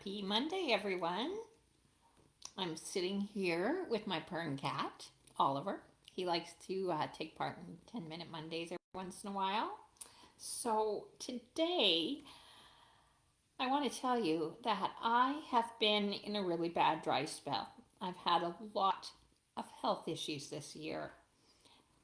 Happy Monday, everyone. I'm sitting here with my pern cat, Oliver. He likes to take part in 10-minute Mondays every once in a while. So today, I want to tell you that I have been in a really bad dry spell. I've had a lot of health issues this year.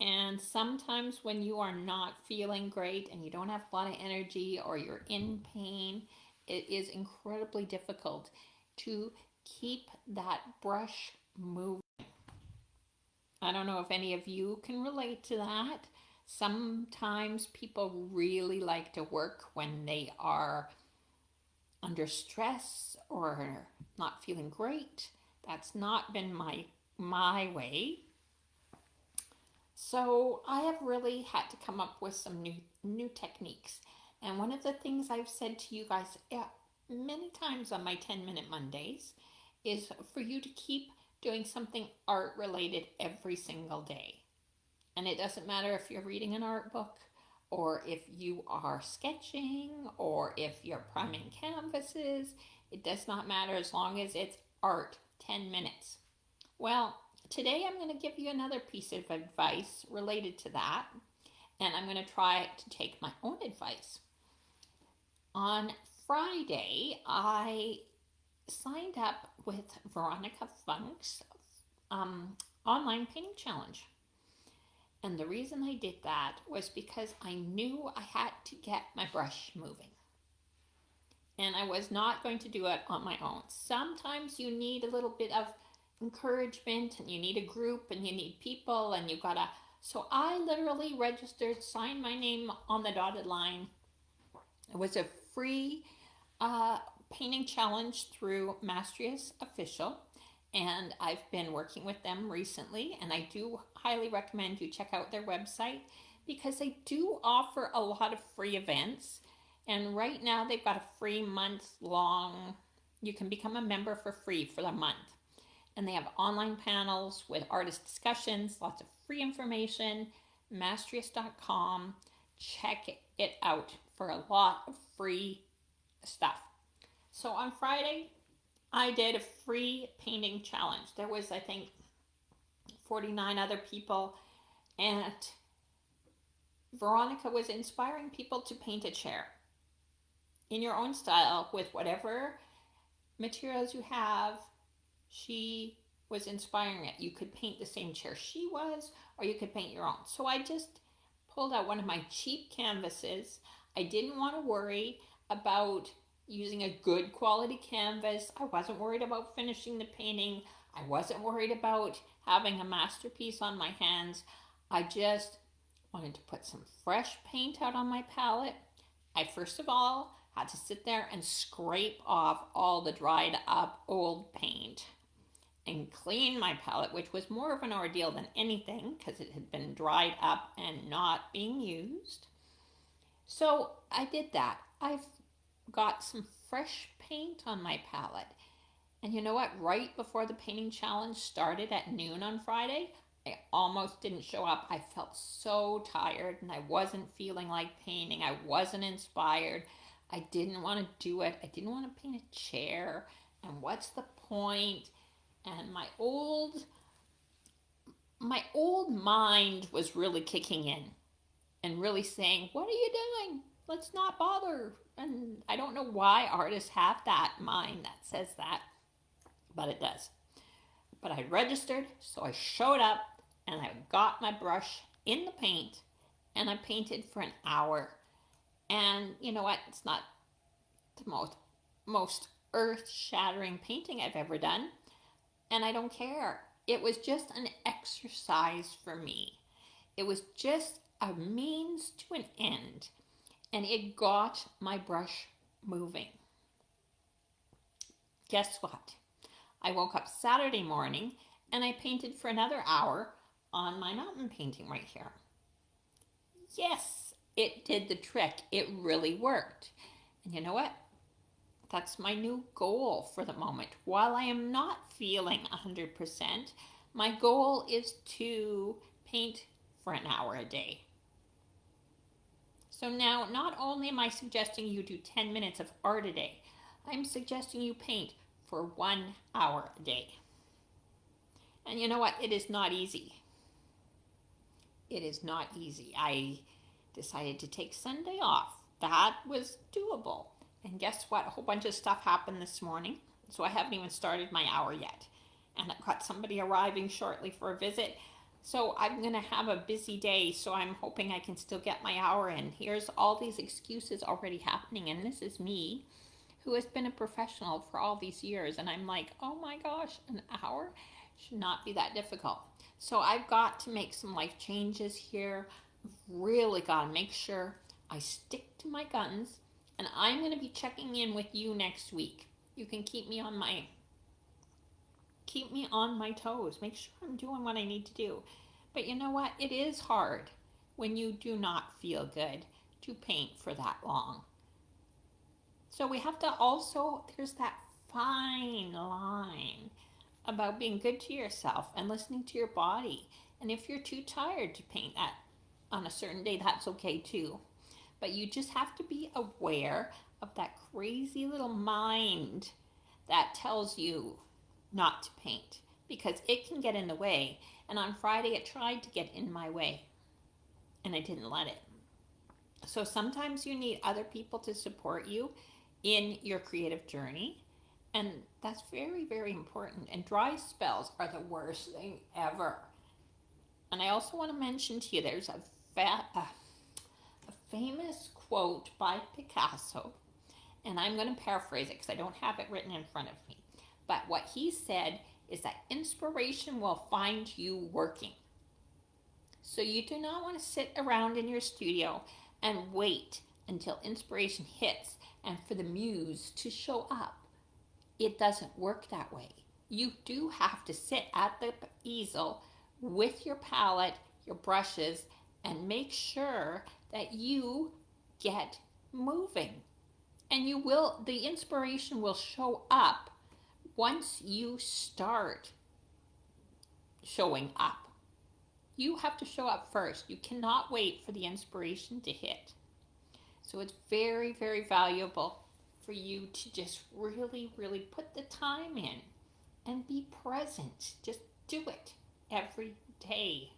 And sometimes when you are not feeling great and you don't have a lot of energy or you're in pain, it is incredibly difficult to keep that brush moving. I don't know if any of you can relate to that. Sometimes people really like to work when they are under stress or not feeling great. That's not been my way. So I have really had to come up with some new techniques. And one of the things I've said to you guys many times on my 10-minute Mondays is for you to keep doing something art related every single day. And it doesn't matter if you're reading an art book or if you are sketching or if you're priming canvases. It does not matter as long as it's art, 10 minutes. Well, today I'm going to give you another piece of advice related to that, and I'm going to try to take my own advice. On Friday, I signed up with Veronica Funk's online painting challenge. And the reason I did that was because I knew I had to get my brush moving. And I was not going to do it on my own. Sometimes you need a little bit of encouragement and you need a group and you need people and you gotta. So I literally registered, signed my name on the dotted line. It was a free painting challenge through Mastrius Official, and I've been working with them recently, and I do highly recommend you check out their website because they do offer a lot of free events. And right now they've got a free month-long, you can become a member for free for the month. And they have online panels with artist discussions, lots of free information, mastrius.com. Check it out for a lot of free stuff. So on Friday, I did a free painting challenge. There was, I think, 49 other people, and Veronica was inspiring people to paint a chair in your own style with whatever materials you have. She was inspiring it. You could paint the same chair she was, or you could paint your own. So I just pulled out one of my cheap canvases. I didn't want to worry about using a good quality canvas. I wasn't worried about finishing the painting. I wasn't worried about having a masterpiece on my hands. I just wanted to put some fresh paint out on my palette. I first of all had to sit there and scrape off all the dried up old paint and clean my palette, which was more of an ordeal than anything because it had been dried up and not being used. So I did that. I've got some fresh paint on my palette. And you know what? Right before the painting challenge started at noon on Friday, I almost didn't show up. I felt so tired and I wasn't feeling like painting. I wasn't inspired. I didn't want to do it. I didn't want to paint a chair. And what's the point? And my old mind was really kicking in and really saying, what are you doing? Let's not bother. And I don't know why artists have that mind that says that, but it does. But I registered, so I showed up and I got my brush in the paint and I painted for an hour. And you know what? It's not the most earth-shattering painting I've ever done. And I don't care. It was just an exercise for me. It was just a means to an end. And it got my brush moving. Guess what? I woke up Saturday morning and I painted for another hour on my mountain painting right here. Yes, it did the trick. It really worked. And you know what? That's my new goal for the moment. While I am not feeling 100%, my goal is to paint for an hour a day. So now, not only am I suggesting you do 10 minutes of art a day, I'm suggesting you paint for 1 hour a day. And you know what? It is not easy. It is not easy. I decided to take Sunday off. That was doable. And guess what? A whole bunch of stuff happened this morning. So I haven't even started my hour yet. And I've got somebody arriving shortly for a visit. So I'm going to have a busy day. So I'm hoping I can still get my hour in. Here's all these excuses already happening. And this is me, who has been a professional for all these years. And I'm like, oh my gosh, an hour should not be that difficult. So I've got to make some life changes here. Really got to make sure I stick to my guns. And I'm going to be checking in with you next week. You can keep me on my toes. Make sure I'm doing what I need to do. But you know what? It is hard when you do not feel good to paint for that long. So we have to also, there's that fine line about being good to yourself and listening to your body. And if you're too tired to paint that on a certain day, that's okay too. But you just have to be aware of that crazy little mind that tells you not to paint, because it can get in the way. And on Friday it tried to get in my way and I didn't let it. So sometimes you need other people to support you in your creative journey, and that's very, very important. And dry spells are the worst thing ever. And I also want to mention to you, there's a famous quote by Picasso, and I'm going to paraphrase it because I don't have it written in front of me. But what he said is that inspiration will find you working. So you do not want to sit around in your studio and wait until inspiration hits and for the muse to show up. It doesn't work that way. You do have to sit at the easel with your palette, your brushes, and make sure that you get moving. And the inspiration will show up once you start showing up. You have to show up first. You cannot wait for the inspiration to hit. So it's very, very valuable for you to just really, really put the time in and be present. Just do it every day.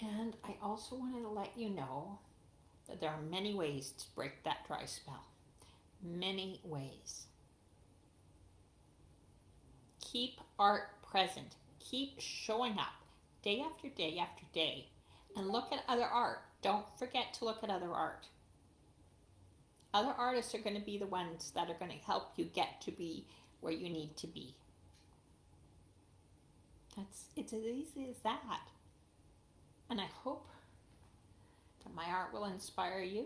And I also wanted to let you know that there are many ways to break that dry spell. Many ways. Keep art present. Keep showing up day after day after day. And look at other art. Don't forget to look at other art. Other artists are going to be the ones that are going to help you get to be where you need to be. It's as easy as that. And I hope that my art will inspire you.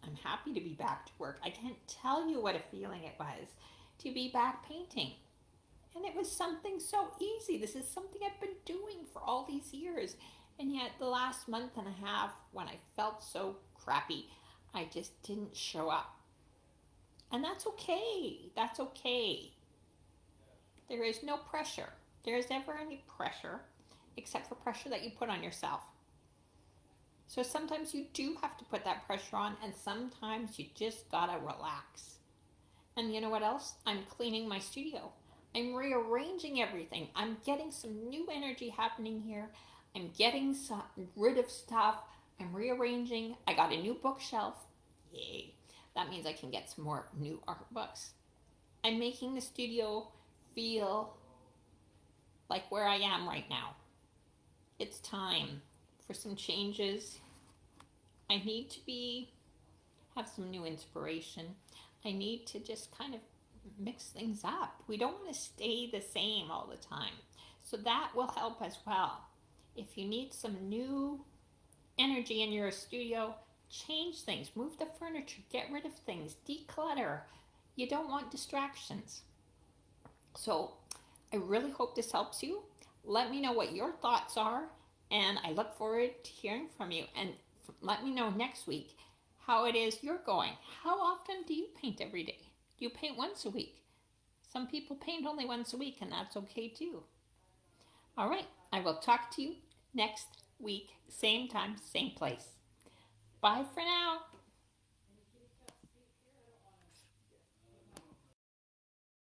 I'm happy to be back to work. I can't tell you what a feeling it was to be back painting. And it was something so easy. This is something I've been doing for all these years. And yet the last month and a half, when I felt so crappy, I just didn't show up. And that's okay. That's okay. There is no pressure. There is never any pressure except for pressure that you put on yourself. So sometimes you do have to put that pressure on, and sometimes you just gotta relax. And you know what else? I'm cleaning my studio. I'm rearranging everything. I'm getting some new energy happening here. I'm getting rid of stuff. I'm rearranging. I got a new bookshelf. Yay. That means I can get some more new art books. I'm making the studio feel like where I am right now. It's time for some changes. I need to have some new inspiration. I need to just kind of mix things up. We don't want to stay the same all the time. So that will help as well. If you need some new energy in your studio, change things, move the furniture, get rid of things, declutter. You don't want distractions. So I really hope this helps you. Let me know what your thoughts are, and I look forward to hearing from you. And let me know next week how it is you're going. How often do you paint every day? Do you paint once a week? Some people paint only once a week, and that's okay too. All right, I will talk to you next week, same time, same place. Bye for now.